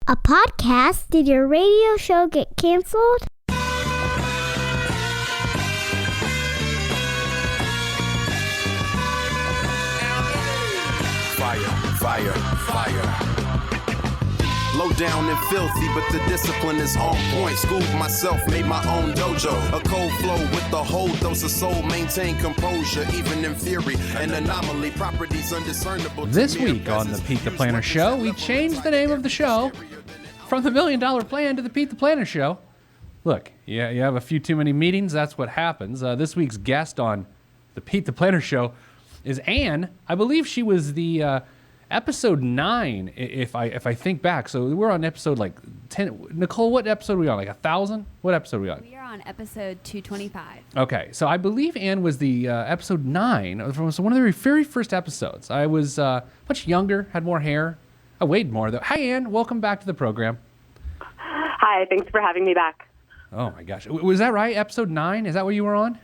A podcast? Did your radio show get canceled? Fire. Low down and filthy, but the discipline is on point. Schooled myself, made my own dojo. A cold flow with the whole dose of soul. Maintain composure, even in theory. An anomaly, properties undiscernible. This week on the Pete the Planner Show, we changed the name of the show from the $1 Million Plan to the Pete the Planner Show. Look, you have a few too many meetings, that's what happens. This week's guest on the Pete the Planner Show is Anne. I believe she was the episode 9, if I think back. So we're on episode like 10. Nicole, what episode are we on? Like 1,000? What episode are we on? We are on episode 225. Okay, so I believe Anne was the episode 9 from one of the very first episodes. I was much younger, had more hair. I weighed more though. Hi Anne, welcome back to the program. Hi, thanks for having me back. Oh my gosh, was that right? Episode 9? Is that what you were on?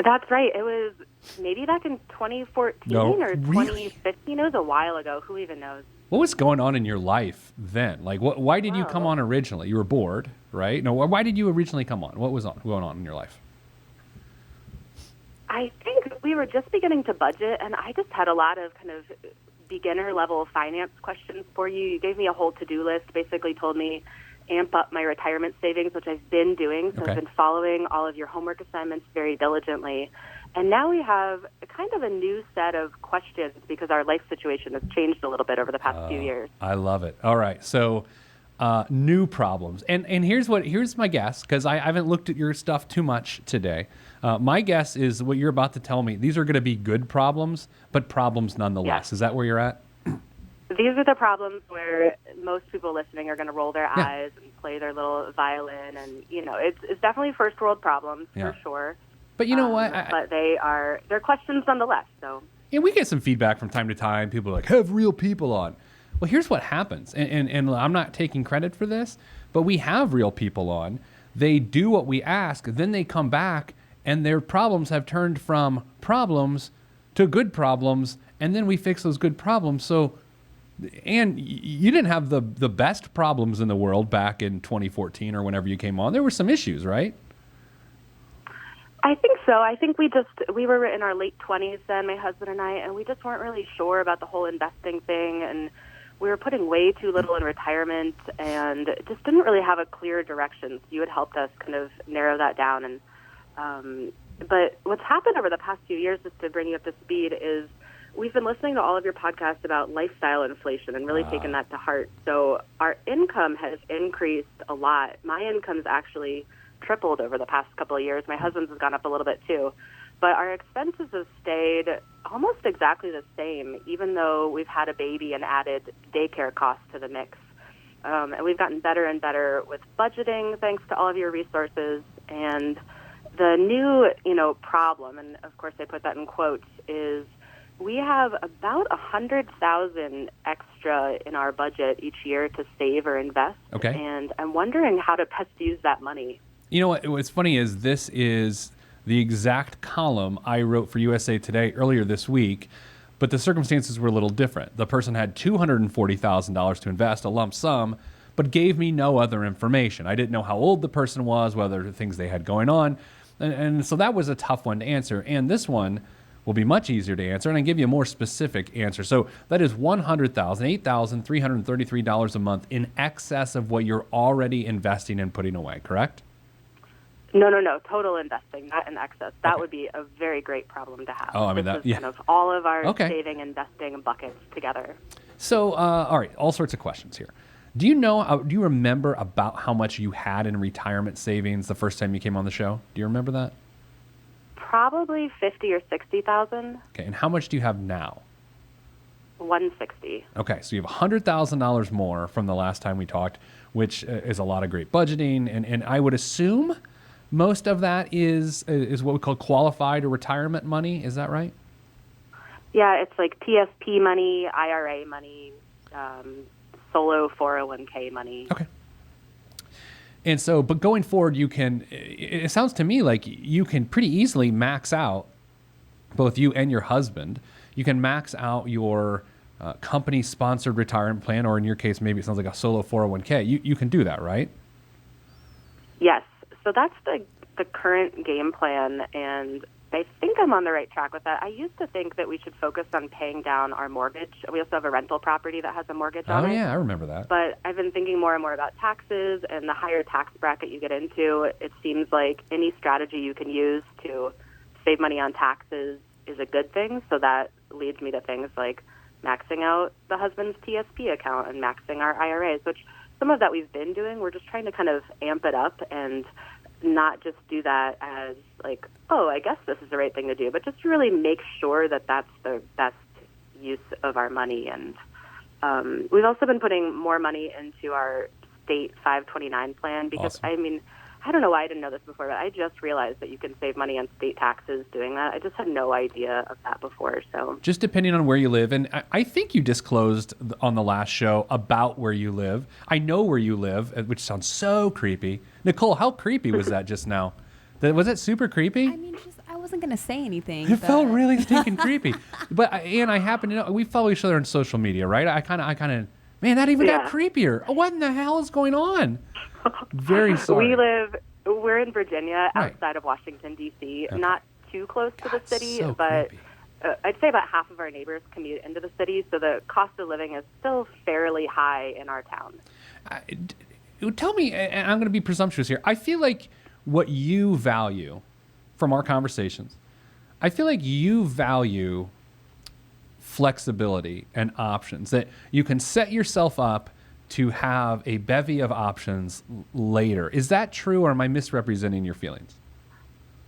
That's right. It was maybe back in 2014 or really? 2015. It was a while ago. Who even knows? What was going on in your life then? Like, why did you come on originally? You were bored, right? No, why did you originally come on? What was going on in your life? I think we were just beginning to budget, and I just had a lot of kind of beginner-level finance questions for you. You gave me a whole to-do list, basically told me amp up my retirement savings, which I've been doing. So I've been following all of your homework assignments very diligently. And now we have kind of a new set of questions because our life situation has changed a little bit over the past few years. I love it. All right. So new problems. And here's my guess, because I haven't looked at your stuff too much today. My guess is what you're about to tell me. These are going to be good problems, but problems nonetheless. Yeah. Is that where you're at? These are the problems where most people listening are going to roll their eyes and play their little violin. And, it's definitely first world problems for sure. But you know what? But they're questions nonetheless. So we get some feedback from time to time. People are like, have real people on. Well, here's what happens. And I'm not taking credit for this, but we have real people on. They do what we ask. Then they come back and their problems have turned from problems to good problems. And then we fix those good problems. So, and you didn't have the best problems in the world back in 2014 or whenever you came on. There were some issues, right? I think so. I think we were in our late 20s then, my husband and I, and we just weren't really sure about the whole investing thing. And we were putting way too little in retirement and just didn't really have a clear direction. So you had helped us kind of narrow that down. And but what's happened over the past few years, just to bring you up to speed, is we've been listening to all of your podcasts about lifestyle inflation and really taken that to heart. So our income has increased a lot. My income's actually tripled over the past couple of years. My husband's has gone up a little bit too. But our expenses have stayed almost exactly the same, even though we've had a baby and added daycare costs to the mix. And we've gotten better and better with budgeting, thanks to all of your resources. And the new, problem, and of course I put that in quotes, is we have about $100,000 extra in our budget each year to save or invest. Okay. And I'm wondering how to best use that money. You know what? What's funny is this is the exact column I wrote for USA Today earlier this week, but the circumstances were a little different. The person had $240,000 to invest, a lump sum, but gave me no other information. I didn't know how old the person was, whether things they had going on, and so that was a tough one to answer. And this one will be much easier to answer, and I give you a more specific answer. So that is $100,000, $8,333 a month in excess of what you're already investing and putting away, correct? No. Total investing, not in excess. That would be a very great problem to have. Oh, I mean, this is kind of all of our saving, investing buckets together. So, all right, all sorts of questions here. Do you remember about how much you had in retirement savings the first time you came on the show? Do you remember that? Probably 50 or 60,000. Okay, and how much do you have now? 160. Okay, so you have $100,000 more from the last time we talked, which is a lot of great budgeting, and I would assume most of that is what we call qualified or retirement money. Is that right? Yeah, it's like TSP money, IRA money, solo 401k money. Okay. And so, but going forward, it sounds to me like you can pretty easily max out, both you and your husband, you can max out your company-sponsored retirement plan, or in your case, maybe it sounds like a solo 401k. You can do that, right? Yes. So that's the current game plan, and I think I'm on the right track with that. I used to think that we should focus on paying down our mortgage. We also have a rental property that has a mortgage on it. Oh, yeah, I remember that. But I've been thinking more and more about taxes, and the higher tax bracket you get into, it seems like any strategy you can use to save money on taxes is a good thing. So that leads me to things like maxing out the husband's TSP account and maxing our IRAs, which some of that we've been doing. We're just trying to kind of amp it up and not just do that as like, oh, I guess this is the right thing to do, but just really make sure that that's the best use of our money. And we've also been putting more money into our state 529 plan because, Awesome. I mean, I don't know why I didn't know this before, but I just realized that you can save money on state taxes doing that. I just had no idea of that before. So Just depending on where you live. And I think you disclosed on the last show about where you live. I know where you live, which sounds so creepy. Nicole, how creepy was that just now? Was it super creepy? I mean, I wasn't going to say anything. It felt really stinking creepy. But Ann, I happen to know, we follow each other on social media, right? I kind of, man, that even got creepier. What in the hell is going on? Very sorry. We're in Virginia, Right. outside of Washington, D.C., Okay. not too close to the city, so but creepy. I'd say about half of our neighbors commute into the city, so the cost of living is still fairly high in our town. Tell me, and I'm going to be presumptuous here. I feel like what you value from our conversations, I feel like you value flexibility and options, that you can set yourself up to have a bevy of options later. Is that true, or am I misrepresenting your feelings?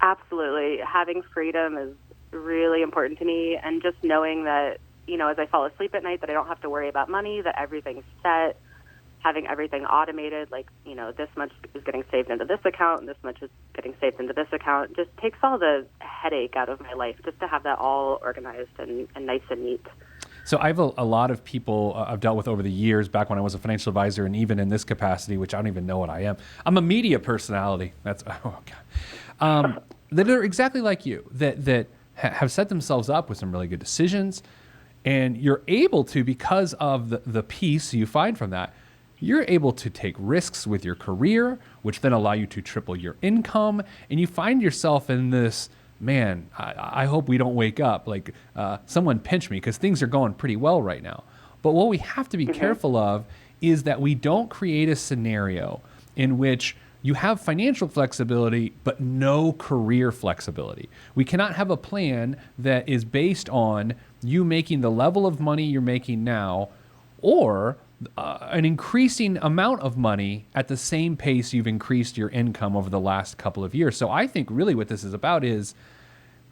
Absolutely. Having freedom is really important to me, and just knowing that, you know, as I fall asleep at night, that I don't have to worry about money, that everything's set, having everything automated, like, you know, this much is getting saved into this account and this much is getting saved into this account, just takes all the headache out of my life, just to have that all organized and nice and neat. So I have a lot of people I've dealt with over the years, back when I was a financial advisor, and even in this capacity, which I don't even know what I am. I'm a media personality. That's, oh God. That are exactly like you, that have set themselves up with some really good decisions, and you're able to, because of the peace you find from that, you're able to take risks with your career, which then allow you to triple your income, and you find yourself in this, man, I hope we don't wake up like someone pinch me, because things are going pretty well right now. But what we have to be careful of is that we don't create a scenario in which you have financial flexibility but no career flexibility. We cannot have a plan that is based on you making the level of money you're making now, or an increasing amount of money at the same pace you've increased your income over the last couple of years. So I think really what this is about is,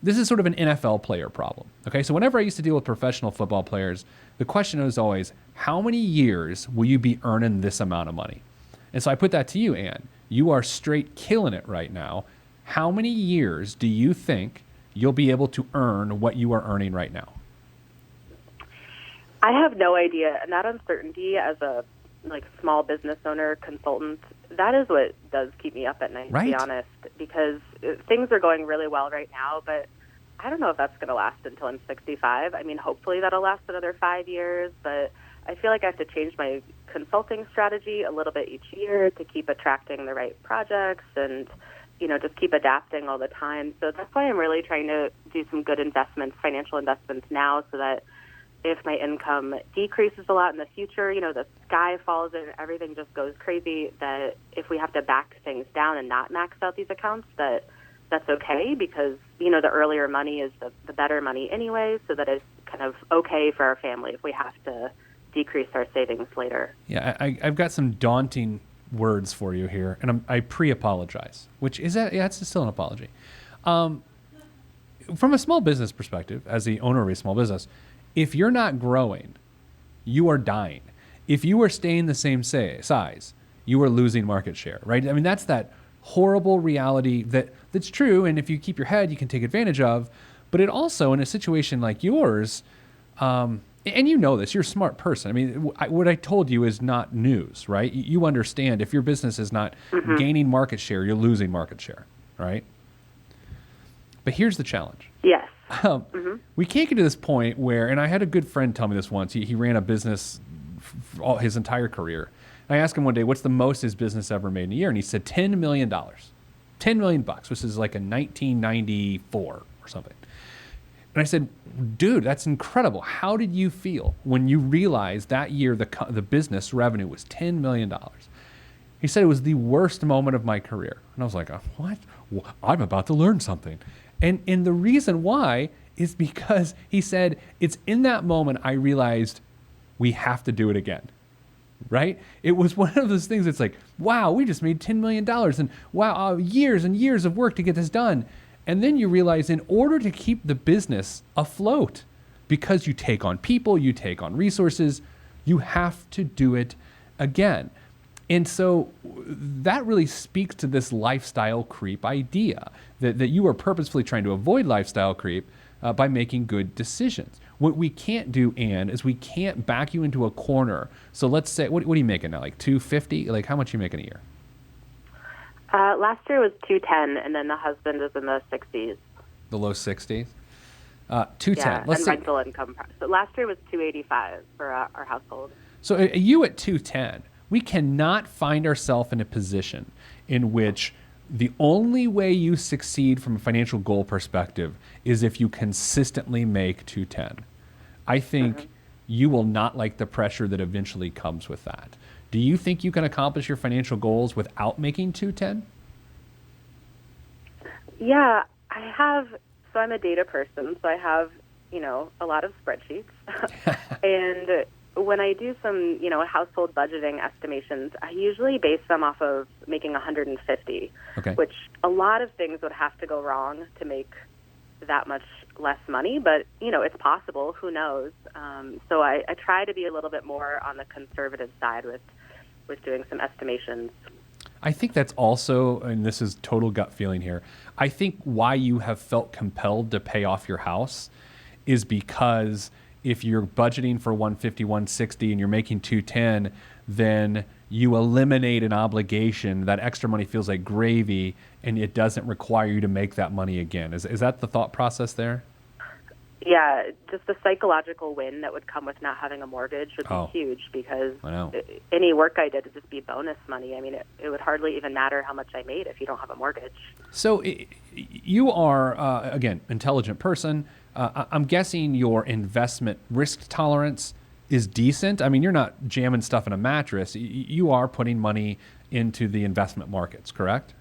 this is sort of an NFL player problem. Okay, so whenever I used to deal with professional football players, the question was always, how many years will you be earning this amount of money? And so I put that to you, Ann. You are straight killing it right now. How many years do you think you'll be able to earn what you are earning right now? I have no idea, and that uncertainty as a small business owner, consultant, that is what does keep me up at night, Right. to be honest, because things are going really well right now, but I don't know if that's going to last until I'm 65. I mean, hopefully that'll last another 5 years, but I feel like I have to change my consulting strategy a little bit each year to keep attracting the right projects and, you know, just keep adapting all the time. So that's why I'm really trying to do some good investments, financial investments now, so that if my income decreases a lot in the future, you know, the sky falls and everything just goes crazy, that if we have to back things down and not max out these accounts, that's okay, because, you know, the earlier money is the better money anyway, so that it's kind of okay for our family if we have to decrease our savings later. Yeah, I've got some daunting words for you here, and I pre-apologize, which is that, yeah, it's still an apology. From a small business perspective, as the owner of a small business, if you're not growing, you are dying. If you are staying the same size, you are losing market share, right? I mean, that's that horrible reality that's true, and if you keep your head, you can take advantage of. But it also, in a situation like yours, and you know this, you're a smart person. I mean, what I told you is not news, right? You understand if your business is not gaining market share, you're losing market share, right? But here's the challenge. Yes. We can't get to this point where, and I had a good friend tell me this once. He ran a business all his entire career. I asked him one day, what's the most his business ever made in a year? And he said $10 million. $10 million bucks, which is like a 1994 or something. And I said, dude, that's incredible. How did you feel when you realized that year the business revenue was $10 million? He said it was the worst moment of my career. And I was like, what? I'm about to learn something. And the reason why is because he said, it's in that moment I realized we have to do it again. Right? It was one of those things that's like, wow, we just made $10 million and wow, years and years of work to get this done. And then you realize in order to keep the business afloat, because you take on people, you take on resources, you have to do it again. And so that really speaks to this lifestyle creep idea that you are purposefully trying to avoid lifestyle creep by making good decisions. What we can't do, Ann, is we can't back you into a corner. So let's say, what are you making now? Like $250? Like how much are you making a year? Last year was 210, and then the husband is in the 60s. The low 60s? 210. Yeah, let's and say, rental income. So last year was 285 for our household. So you at 210, we cannot find ourselves in a position in which the only way you succeed from a financial goal perspective is if you consistently make 210. I think you will not like the pressure that eventually comes with that. Do you think you can accomplish your financial goals without making 210? Yeah, I have. So I'm a data person, so I have, a lot of spreadsheets. And when I do some, household budgeting estimations, I usually base them off of making 150, which a lot of things would have to go wrong to make that much less money, but, it's possible. Who knows? So I try to be a little bit more on the conservative side with doing some estimations. I think that's also, and this is total gut feeling here, I think why you have felt compelled to pay off your house is because if you're budgeting for 150, 160 and you're making 210, then you eliminate an obligation. That extra money feels like gravy and it doesn't require you to make that money again. Is that the thought process there? Yeah, just the psychological win that would come with not having a mortgage would be huge, because any work I did would just be bonus money. I mean, it would hardly even matter how much I made if you don't have a mortgage. So you are, again, intelligent person. I'm guessing your investment risk tolerance is decent. I mean, you're not jamming stuff in a mattress. You are putting money into the investment markets, correct?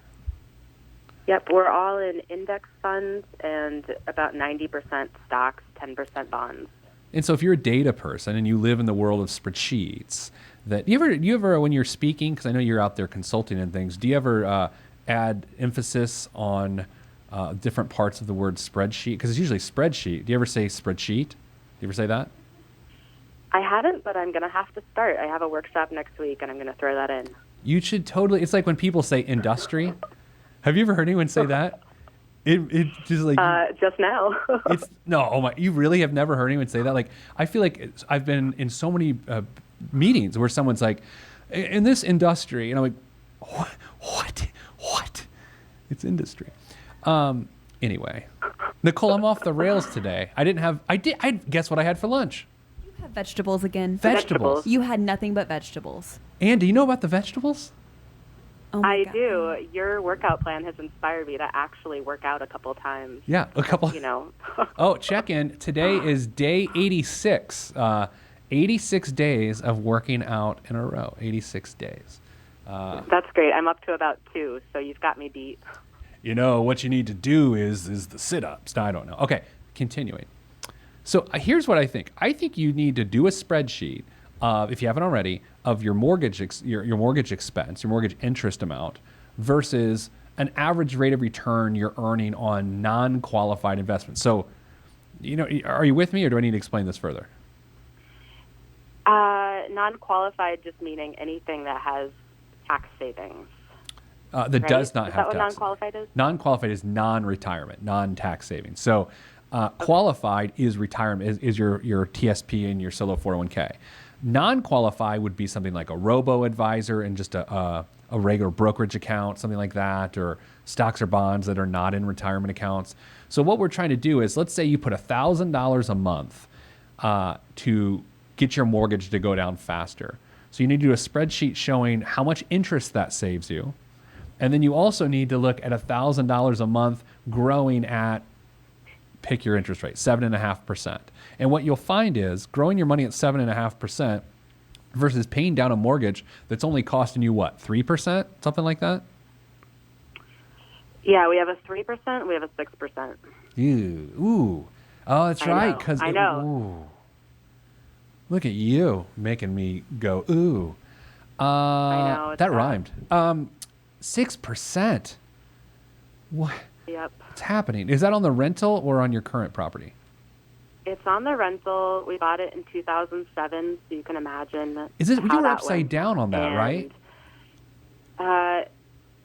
Yep, we're all in index funds and about 90% stocks, 10% bonds. And so if you're a data person and you live in the world of spreadsheets, that you ever when you're speaking, because I know you're out there consulting and things, do you ever add emphasis on different parts of the word spreadsheet? Because it's usually spreadsheet. Do you ever say spreadsheet? Do you ever say that? I haven't, but I'm going to have to start. I have a workshop next week, and I'm going to throw that in. You should totally. It's like when people say industry. Have you ever heard anyone say that? It just like just now. It's no. Oh my! You really have never heard anyone say that? Like I feel like I've been in so many meetings where someone's like, in this industry, and I'm like, what? It's industry. Anyway, Nicole, I'm off the rails today. I guess what I had for lunch. You have vegetables again. Vegetables. You had nothing but vegetables. Ann, do you know about the vegetables? Oh my I God. do. Your workout plan has inspired me to actually work out a couple of times. Yeah, a couple. Oh, check in. Today is day 86. 86 days of working out in a row. 86 days. That's great. I'm up to about 2, so you've got me beat. What you need to do is the sit-ups. I don't know. Okay, continuing. So here's what I think. I think you need to do a spreadsheet, if you haven't already, of your mortgage your mortgage expense, your mortgage interest amount, versus an average rate of return you're earning on non-qualified investments. So, are you with me, or do I need to explain this further? Non-qualified just meaning anything that has tax savings. That does not have tax. Is that what non-qualified is? Non-qualified is non-retirement, non-tax savings. So qualified is retirement, is your TSP and your solo 401k. Non-qualified would be something like a robo-advisor and just a a regular brokerage account, something like that, or stocks or bonds that are not in retirement accounts. So what we're trying to do is, let's say you put $1,000 a month to get your mortgage to go down faster. So you need to do a spreadsheet showing how much interest that saves you. And then you also need to look at $1,000 a month growing at, pick your interest rate, 7.5%. And what you'll find is growing your money at 7.5% versus paying down a mortgage that's only costing you what, 3%, something like that? Yeah, we have a 3%. We have a 6%. Ew. Ooh. Oh, that's right. I know. Ooh. Look at you making me go, ooh. I know. It's That bad. rhymed. 6%. What? Yep. What's happening? Is that on the rental or on your current property? It's on the rental. We bought it in 2007, so you can imagine. Is it? You how were that upside went. down on that, right?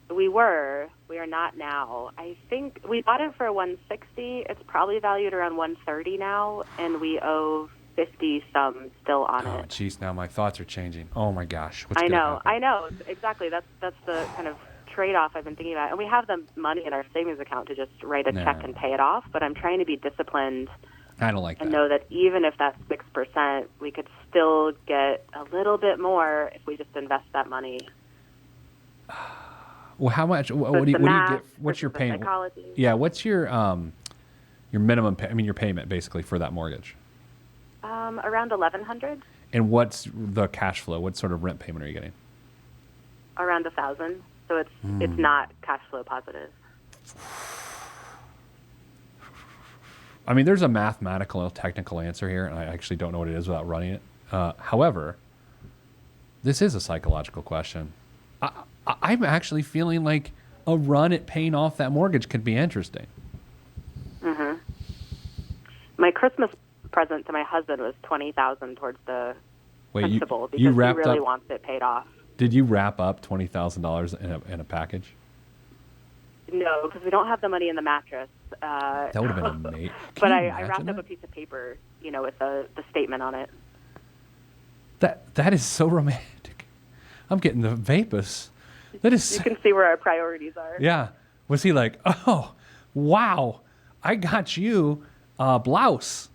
We were. We are not now. I think we bought it for $160. It's probably valued around $130 now, and we owe 50 some still on Oh, it. jeez, now my thoughts are changing. Oh my gosh, what's I gonna know. happen? I know. Exactly. That's the kind of trade-off I've been thinking about. And we have the money in our savings account to just write a check No. and pay it off, but I'm trying to be disciplined I don't like and that. know that even if that's 6%, we could still get a little bit more if we just invest that money. Well, how much? So What it's do you the math, get? What's this your is the payment? psychology. Yeah, what's your minimum? Your payment basically for that mortgage. Around $1,100, And what's the cash flow? What sort of rent payment are you getting? around $1,000. So it's Hmm. not cash flow positive. I mean, there's a mathematical, technical answer here, and I actually don't know what it is without running it. However, this is a psychological question. I'm actually feeling like a run at paying off that mortgage could be interesting. My Christmas present to my husband was $20,000 towards the Wait, principal because you he wrapped really up? wants it paid off. Did you wrap up $20,000 in a package? No, because we don't have the money in the mattress. That would have been amazing. But I wrapped up a piece of paper, with the statement on it. That is so romantic. I'm getting the vapors. That is. You can see where our priorities are. Yeah. Was he like, oh, wow, I got you a blouse?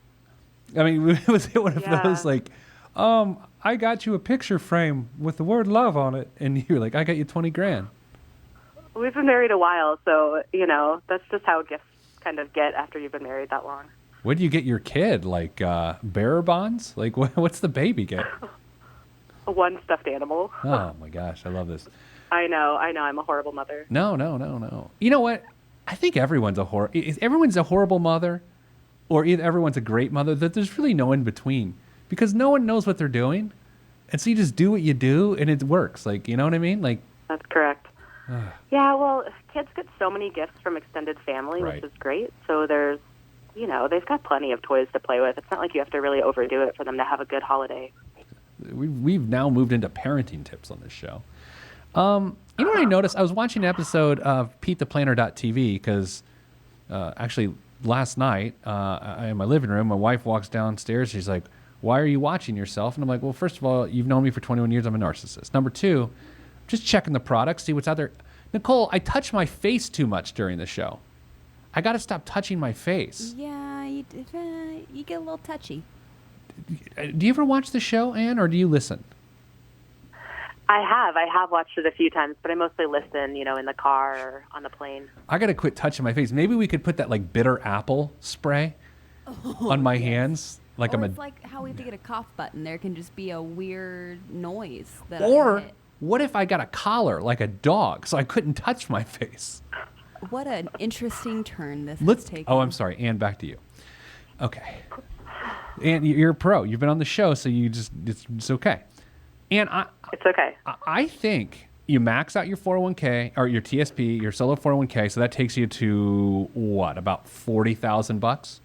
I mean, was it one of Yeah. those like, I got you a picture frame with the word love on it, and you were like, I got you 20 grand. We've been married a while, so, that's just how gifts kind of get after you've been married that long. What do you get your kid? Like bearer bonds? Like what's the baby get? One stuffed animal. Oh my gosh, I love this. I know. I'm a horrible mother. No. You know what? I think everyone's everyone's a horrible mother, or either everyone's a great mother. That there's really no in between, because no one knows what they're doing, and so you just do what you do, and it works. Like, you know what I mean? Like, That's correct. Yeah, well, kids get so many gifts from extended family, Right. which is great. So there's, they've got plenty of toys to play with. It's not like you have to really overdo it for them to have a good holiday. we've now moved into parenting tips on this show. You know what I noticed? I was watching an episode of PeteThePlanner.tv because actually last night in my living room, my wife walks downstairs. She's like, "Why are you watching yourself?" And I'm like, "Well, first of all, you've known me for 21 years. I'm a narcissist. Number two, just checking the products, see what's out there." Nicole, I touch my face too much during the show. I got to stop touching my face. Yeah, you get a little touchy. Do you ever watch the show, Ann, or do you listen? I have watched it a few times, but I mostly listen, in the car or on the plane. I got to quit touching my face. Maybe we could put that like bitter apple spray on my hands. Like Or I'm it's like how we have to get a cough button. There can just be a weird noise that Or I hit. what if I got a collar like a dog so I couldn't touch my face? What an interesting turn this Let's has taken. Oh, I'm sorry. Ann, back to you. Okay. Ann, you're a pro. You've been on the show, so it's okay. And It's okay. I think you max out your 401k or your TSP, your solo 401k, so that takes you to what, about $40,000?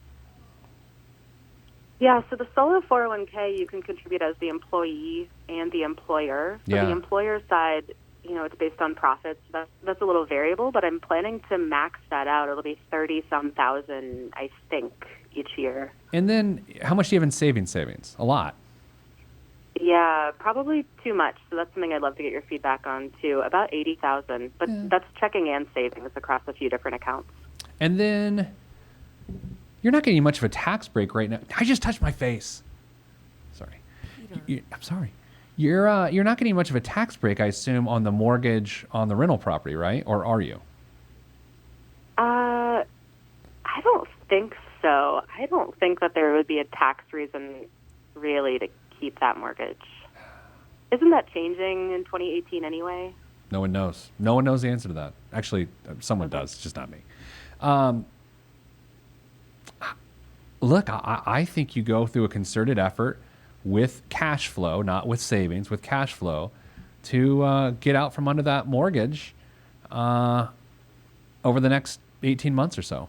Yeah, so the solo 401k, you can contribute as the employee and the employer. So Yeah. the employer side, it's based on profits. That's a little variable, but I'm planning to max that out. It'll be 30-some thousand, I think, each year. And then how much do you have in savings? A lot. Yeah, probably too much. So that's something I'd love to get your feedback on too. About 80,000, but that's checking and savings across a few different accounts. And then you're not getting much of a tax break right now. I just touched my face. Sorry. I'm sorry. You're not getting much of a tax break, I assume, on the mortgage on the rental property, right? Or are you? I don't think so. I don't think that there would be a tax reason really to keep that mortgage. Isn't that changing in 2018 anyway? No one knows. No one knows the answer to that. Actually, someone does, just not me. Look, I think you go through a concerted effort with cash flow, not with savings, with cash flow, to get out from under that mortgage over the next 18 months or so.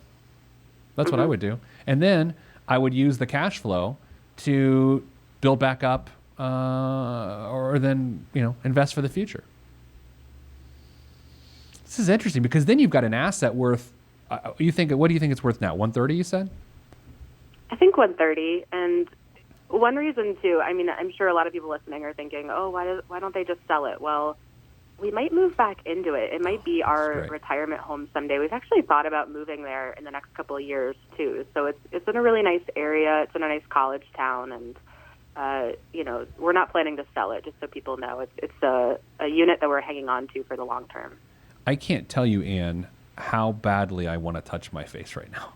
That's what I would do. And then I would use the cash flow to build back up or then, invest for the future. This is interesting because then you've got an asset worth, what do you think it's worth now? 130, you said? I think 130. And one reason too, I mean, I'm sure a lot of people listening are thinking, oh, why don't they just sell it? Well, we might move back into it. It might be our retirement home someday. We've actually thought about moving there in the next couple of years too. So it's in a really nice area. It's in a nice college town, and we're not planning to sell it. Just so people know, it's a unit that we're hanging on to for the long term. I can't tell you, Ann, how badly I want to touch my face right now.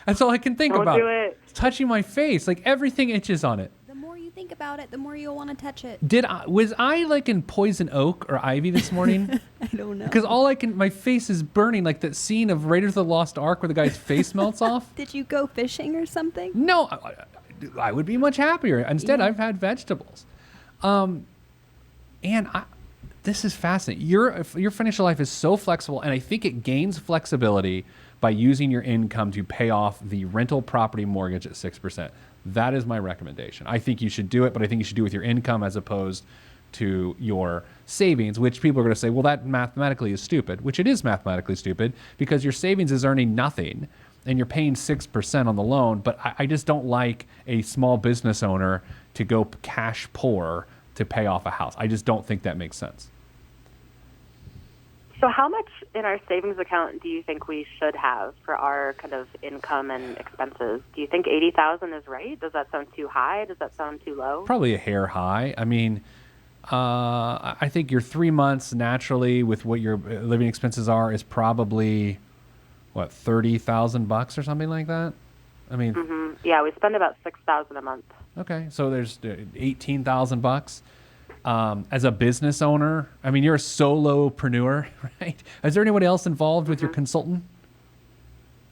That's all I can think about. Don't do it. Touching my face, like everything itches on it. The more you think about it, the more you'll want to touch it. Was I like in poison oak or ivy this morning? I don't know. Because my face is burning, like that scene of Raiders of the Lost Ark where the guy's face melts off. Did you go fishing or something? No, I would be much happier. Instead, I've had vegetables. This is fascinating. Your financial life is so flexible, and I think it gains flexibility by using your income to pay off the rental property mortgage at 6%. That is my recommendation. I think you should do it, but I think you should do it with your income as opposed to your savings, which people are going to say, well, that mathematically is stupid, which it is mathematically stupid because your savings is earning nothing and you're paying 6% on the loan. But I just don't like a small business owner to go cash poor to pay off a house. I just don't think that makes sense. So how much in our savings account do you think we should have for our kind of income and expenses? Do you think 80,000 is right? Does that sound too high? Does that sound too low? Probably a hair high. I mean, I think your 3 months naturally with what your living expenses are is probably, $30,000 or something like that? I mean, Yeah, we spend about $6,000 a month. Okay, so there's $18,000. As a business owner, I mean, you're a solopreneur, right? Is there anyone else involved with your consultant?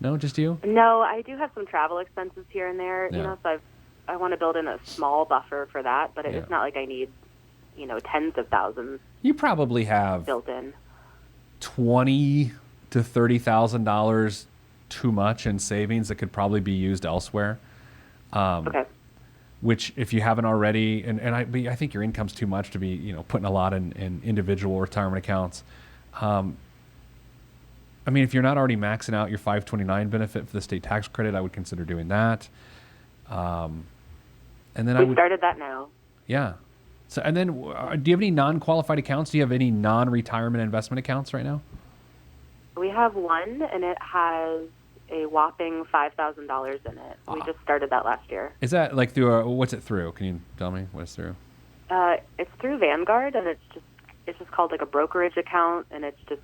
No, just you? No, I do have some travel expenses here and there, so I want to build in a small buffer for that, but it's not like I need, tens of thousands. You probably have built in $20,000 to $30,000 too much in savings that could probably be used elsewhere. Okay. Which, if you haven't already, and I think your income's too much to be, putting a lot in individual retirement accounts. I mean, if you're not already maxing out your 529 benefit for the state tax credit, I would consider doing that. And then we started that now. Yeah. So, and then, do you have any non-qualified accounts? Do you have any non-retirement investment accounts right now? We have one, and it has a whopping $5,000 in it. We just started that last year. Is that like through what's it through? Can you tell me what it's through? It's through Vanguard, and it's just called like a brokerage account, and it's just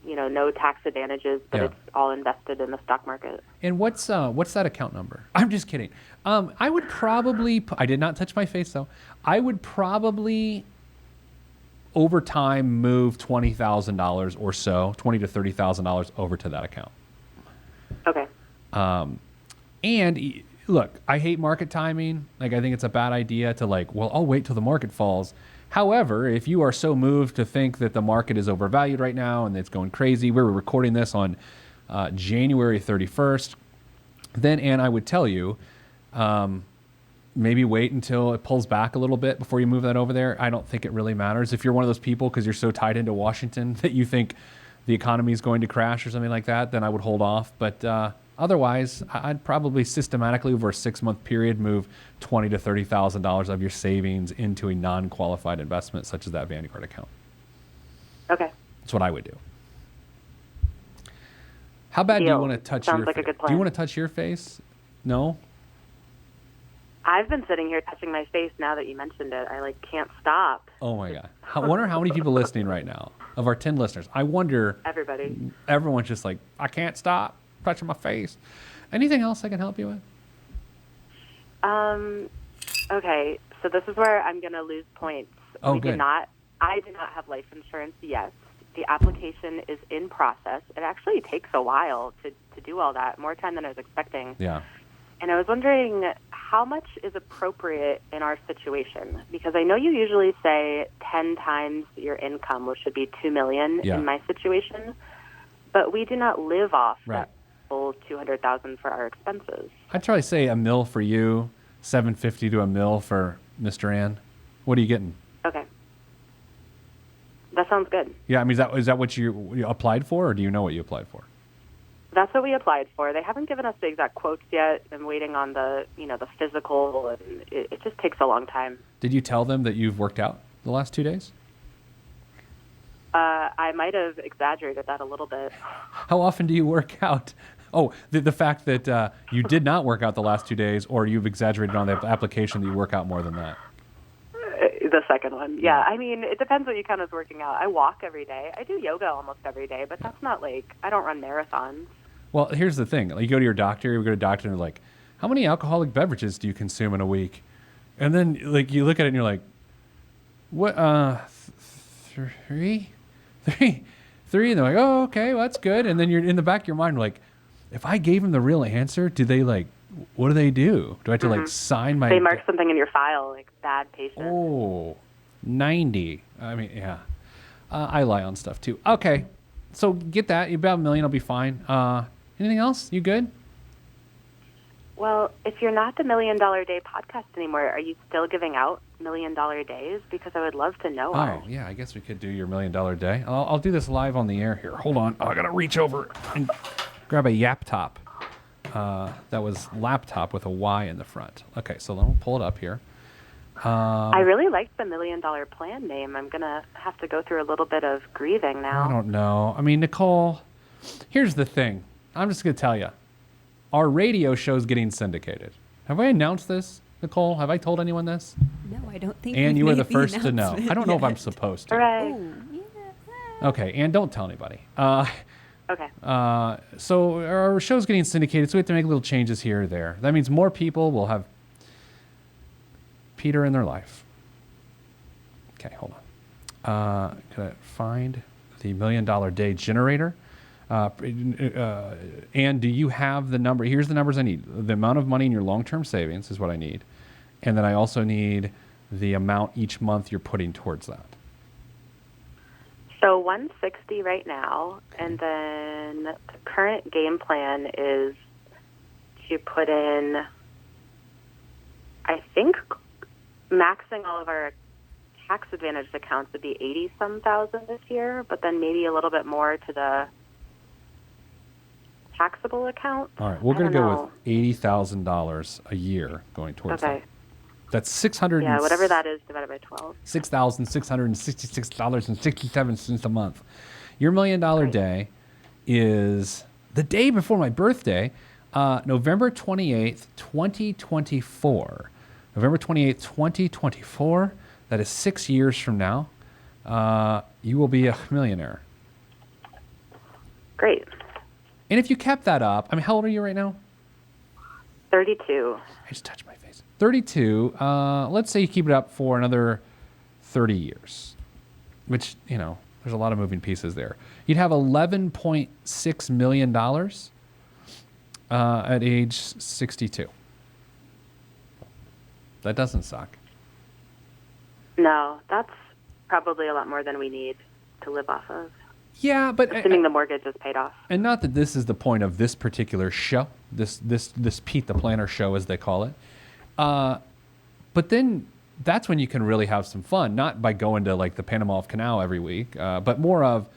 no tax advantages, but it's all invested in the stock market. And what's that account number? I'm just kidding. I would probably I did not touch my face though. I would probably over time move $20,000 or so, $20,000 to $30,000 over to that account. Okay. And look, I hate market timing. Like, I think it's a bad idea to I'll wait till the market falls. However, if you are so moved to think that the market is overvalued right now and it's going crazy, we were recording this on January 31st, then, Ann, I would tell you, maybe wait until it pulls back a little bit before you move that over there. I don't think it really matters. If you're one of those people, because you're so tied into Washington, that you think the economy is going to crash or something like that, then I would hold off. But Otherwise, I'd probably systematically over a 6-month period move $20,000 to $30,000 of your savings into a non-qualified investment such as that Vanguard account. Okay. That's what I would do. How bad do you Deal. want to touch Sounds your like a good Do you plan. want to touch your face? No? I've been sitting here touching my face now that you mentioned it. I can't stop. Oh my God. I wonder how many people listening right now of our 10 listeners. I wonder Everybody. everyone's just like, I can't stop touching my face. Anything else I can help you with? Okay, so this is where I'm going to lose points. Oh, I good. do not have life insurance yet. The application is in process. It actually takes a while to do all that, more time than I was expecting. Yeah. And I was wondering how much is appropriate in our situation? Because I know you usually say 10 times your income, which should be $2 million Yeah. in my situation, but we do not live off Right. that full $200,000 for our expenses. I'd probably say $1 million for you, $750 to $1 million for Mr. Ann. What are you getting? Okay. That sounds good. Yeah, I mean, is that what you applied for, or do you know what you applied for? That's what we applied for. They haven't given us the exact quotes yet. I'm waiting on the physical, and it just takes a long time. Did you tell them that you've worked out the last 2 days? I might have exaggerated that a little bit. How often do you work out? Oh, the fact that you did not work out the last 2 days, or you've exaggerated on the application that you work out more than that. The second one. Yeah, I mean, it depends what you count as working out. I walk every day. I do yoga almost every day, but that's not I don't run marathons. Well, here's the thing. You go to your doctor, you go to a doctor, and they're like, how many alcoholic beverages do you consume in a week? And then, you look at it, and you're like, what, three? And they're like, oh, okay, well, that's good. And then you're in the back of your mind, like, if I gave them the real answer, do they, what do they do? Do I have to, sign my... They mark something in your file, bad patient. Oh, 90. I mean, yeah. I lie on stuff, too. Okay, so get that. You about $1 million, I'll be fine. Anything else? You good? Well, if you're not the $1 Million Day podcast anymore, are you still giving out $1 Million Days? Because I would love to know. Oh, yeah, I guess we could do your $1 Million Day. I'll do this live on the air here. Hold on. Oh, I got to reach over and grab a Yap Top. That was laptop with a Y in the front. Okay, so let me pull it up here. I really like the $1 Million Plan name. I'm going to have to go through a little bit of grieving now. I don't know. I mean, Nicole, here's the thing. I'm just going to tell you. Our radio show's getting syndicated. Have I announced this, Nicole? Have I told anyone this? No, I don't think. And we've you were the made first to know. announcement I don't know if I'm yet. supposed to. All right. Oh, yeah. Okay, and don't tell anybody. Okay. So our show's getting syndicated, so we have to make little changes here or there. That means more people will have Peter in their life. Okay, hold on. Can I find the $1 Million Day generator? And do you have the number? Here's the numbers I need. The amount of money in your long-term savings is what I need. And then I also need the amount each month you're putting towards that. So 160 right now, and then the current game plan is to put in, I think, maxing all of our tax advantaged accounts would be 80-some thousand this year, but then maybe a little bit more to the taxable account. All right, we're going to go with $80,000 a year going towards Okay. that. That's 600. Yeah, whatever that is divided by 12. $6,666.67 a month. Your $1 Million Day is the day before my birthday, November 28th, 2024. November 28th, 2024. That is 6 years from now. You will be a millionaire. Great. And if you kept that up, I mean, how old are you right now? 32. I just touched my face. 32. Let's say you keep it up for another 30 years, which, there's a lot of moving pieces there. You'd have $11.6 million at age 62. That doesn't suck. No, that's probably a lot more than we need to live off of. Yeah, but Assuming the mortgage is paid off. and not that this is the point of this particular show, this Pete the Planner show, as they call it. But then that's when you can really have some fun, not by going to the Panama Canal every week, but more of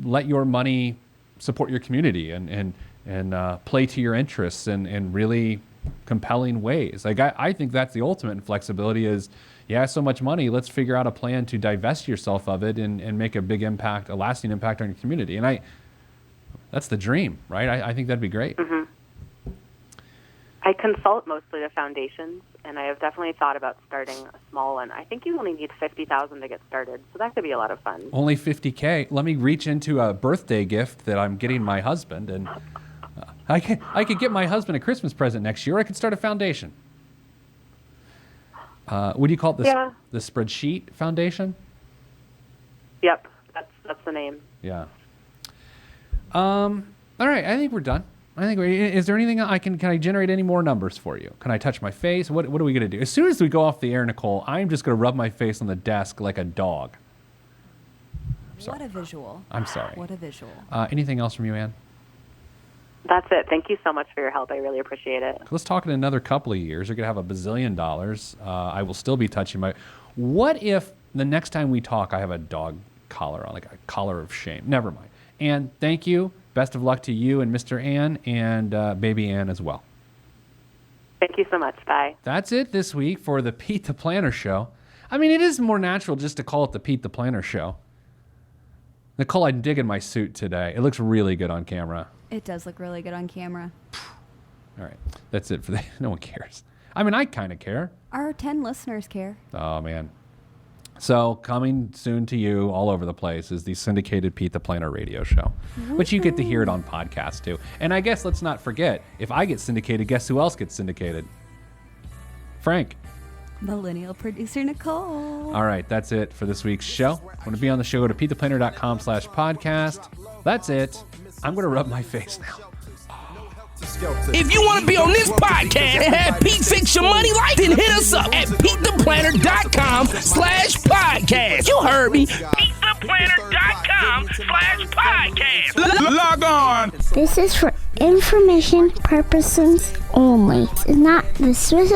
let your money support your community and play to your interests in really compelling ways. Like I think that's the ultimate in flexibility is, so much money, let's figure out a plan to divest yourself of it and make a big impact, a lasting impact on your community. And that's the dream, right? I think that'd be great. Mm-hmm. I consult mostly to foundations, and I have definitely thought about starting a small one. I think you only need $50,000 to get started, so that could be a lot of fun. Only $50K. Let me reach into a birthday gift that I'm getting my husband, and I could get my husband a Christmas present next year. Or I could start a foundation. What do you call it? The Spreadsheet Foundation? Yep, that's the name. Yeah. All right, I think we're done. Is there anything can I generate any more numbers for you? Can I touch my face? What are we going to do? As soon as we go off the air, Nicole, I'm just going to rub my face on the desk like a dog. What a visual. I'm sorry. What a visual. Anything else from you, Ann? That's it. Thank you so much for your help. I really appreciate it. Let's talk in another couple of years. You're going to have $1 bazillion. I will still be touching my... What if the next time we talk, I have a dog collar on, like a collar of shame? Never mind. Ann, thank you. Best of luck to you and Mr. Ann and baby Ann as well. Thank you so much. Bye. That's it this week for the Pete the Planner Show. I mean, it is more natural just to call it the Pete the Planner Show. Nicole, I'm digging my suit today. It looks really good on camera. It does look really good on camera. All right. That's it for no one cares. I mean, I kind of care. Our 10 listeners care. Oh, man. So coming soon to you all over the place is the syndicated Pete the Planner radio show, which you get to hear it on podcast too. And I guess let's not forget, if I get syndicated, guess who else gets syndicated? Frank. Millennial producer Nicole. All right, that's it for this week's show. Want to be on the show, go to PeteThePlanner.com/podcast. That's it. I'm going to rub my face now. If you want to be on this podcast and have Pete fix your money life, then hit us up at PeteThePlanner.com/podcast. You heard me. PeteThePlanner.com/podcast. Log on. This is for information purposes only. It's not the Swiss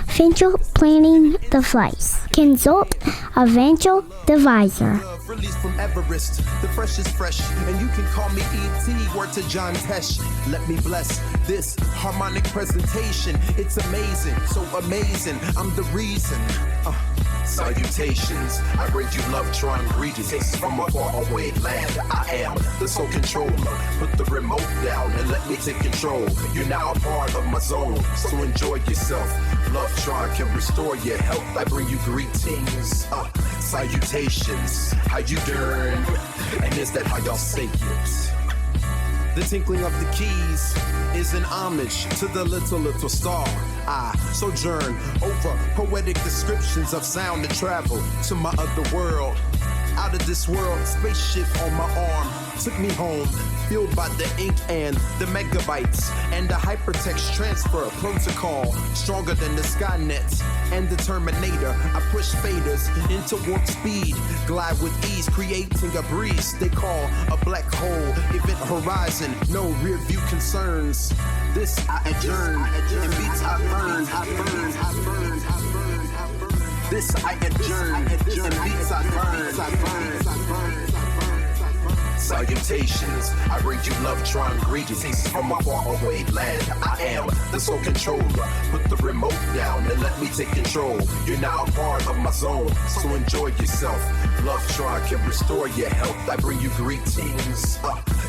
financial planning device. Consult a financial advisor. Released from Everest, the fresh is fresh, and you can call me E.T. Word to John Tesh. Let me bless this harmonic presentation. It's amazing, so amazing. I'm the reason. Salutations, I bring you love, Tron greetings from a faraway land. I am the sole controller. Put the remote down and let me take control. You're now a part of my zone, so enjoy yourself. Love Tron can restore your health. I bring you greetings, salutations. How you doing? And is that how y'all say it? The tinkling of the keys is an homage to the little star. I sojourn over poetic descriptions of sound and travel to my other world. Out of this world, spaceship on my arm took me home, fueled by the ink and the megabytes and the hypertext transfer protocol, stronger than the Skynet and the Terminator. I push faders into warp speed, glide with ease, creating a breeze they call a black hole. Event horizon, no rear view concerns. This I adjourn, and beats I burn. This I adjourn, and beats I burn. Salutations, I bring you love, Tron greetings from a faraway land. I am the sole controller. Put the remote down and let me take control. You're now a part of my zone, so enjoy yourself. Love Tron can restore your health. I bring you greetings,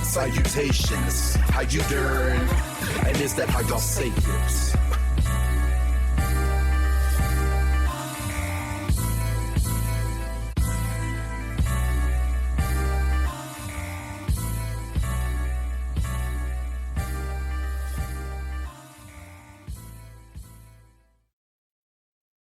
salutations. How you doing? And is that how y'all say it?